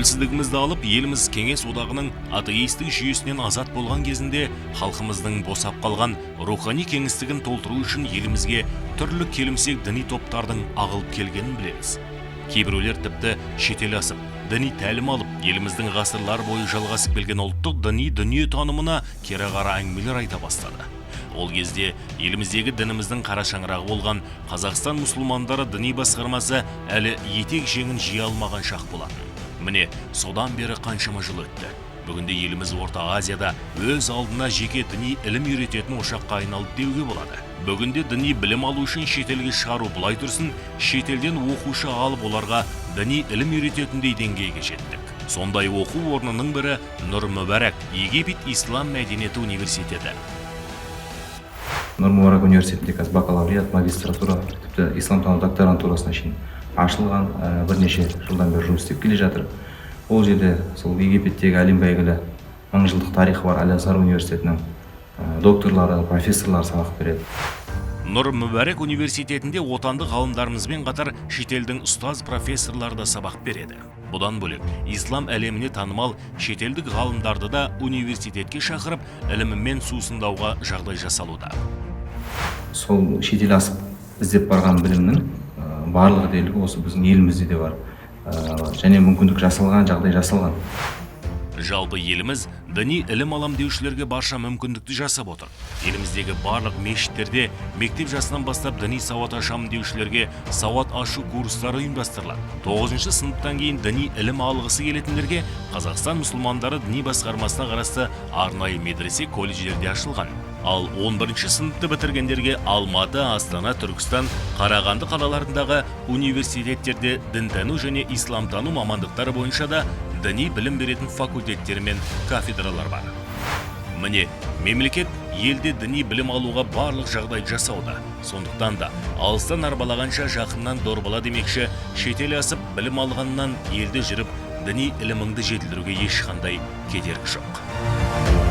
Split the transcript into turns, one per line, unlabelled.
Тәуелсіздігімізді алып, еліміз кеңес одағының атеистік жүйесінен азат болған кезінде халқымыздың босап қалған рухани кеңістігін толтыру үшін елімізге түрлі келімсек діни топтардың ағылып келгенін білеміз. Кейбіреулер тіпті шетел асып, діни тәлім алып, еліміздің ғасырлар бойы жалғасып келген ұлттық діни дүние танымына кереғара әңгімелер айта бастады. Ол кезде еліміздегі дініміздің қара шаңырағы болған Қазақстан мұсылмандары діни басқармасы әлі етек жеңін жия алмаған шақ болатын. Міне, содан бері қаншама жыл өтті. Бүгінде еліміз Орта Азияда өз алдына жеке діни ілім үйрететін ошаққа айналды деуге болады. Бүгінде діни білім алу үшін шетелге шығару былай тұрсын, шетелден оқушы алып оларға діни ілім үйрететіндей деңгейге жеттік. Сондай оқу орнының бірі Нұр Мүбәрак Египет Ислам мәдениеті университеті.
Нұр Мүбәрак университетінде қазір бакалавриат, магистратура, тіпті исламтану докторантурасына шейін ашылған, бірнеше жылдан бері жұмыс істеп келе жатыр. Ол жерде сол Египеттегі әлем әйгілі 1000 жылдық тарихы бар Аль-Азхар университетінің докторлары, профессорлары сабақ береді.
Нұр Мүбәрак университетінде отандық ғалымдарымызбен қатар шетелдің ұстаз профессорлары да сабақ береді. Бұдан бөлек, ислам әлеміне танымал шетелдік ғалымдарды да университетке шақырып, ілімімен сусындауға жағдай жасалуда.
Сол шетел асып іздеп барған білімнің барлығы дерлігі осы біздің елімізде де бар. Және мүмкіндік жасалған, жағдай жасалған.
Жалпы еліміз діни ілім алам деушілерге барша мүмкіндікті жасап отыр. Еліміздегі барлық мешіттерде мектеп жасынан бастап діни сауат ашамын деушілерге сауат ашу курстары ұйымдастырылады. 9-шы сыныптан кейін діни ілім алғысы келетіндерге Қазақстан мұсылмандары діни басқармасына қарасты арнайы медресе колледждерде ашылған. Ал 11-ші сыныпты бітіргендерге Алматы, Астана, Түркістан, Қарағанды қалаларындағы университеттерде дінтану және исламтану мамандықтары бойынша да діни білім беретін факультеттер мен кафедралар бар. Міне, мемлекет елде діни білім алуға барлық жағдай жасауда. Сондықтан да алыстан арбалағанша жақыннан дорбала демекші, шетел асып білім алғаннан елде жүріп, діни іліміңді жетілдіруге ешқандай кедергі жоқ.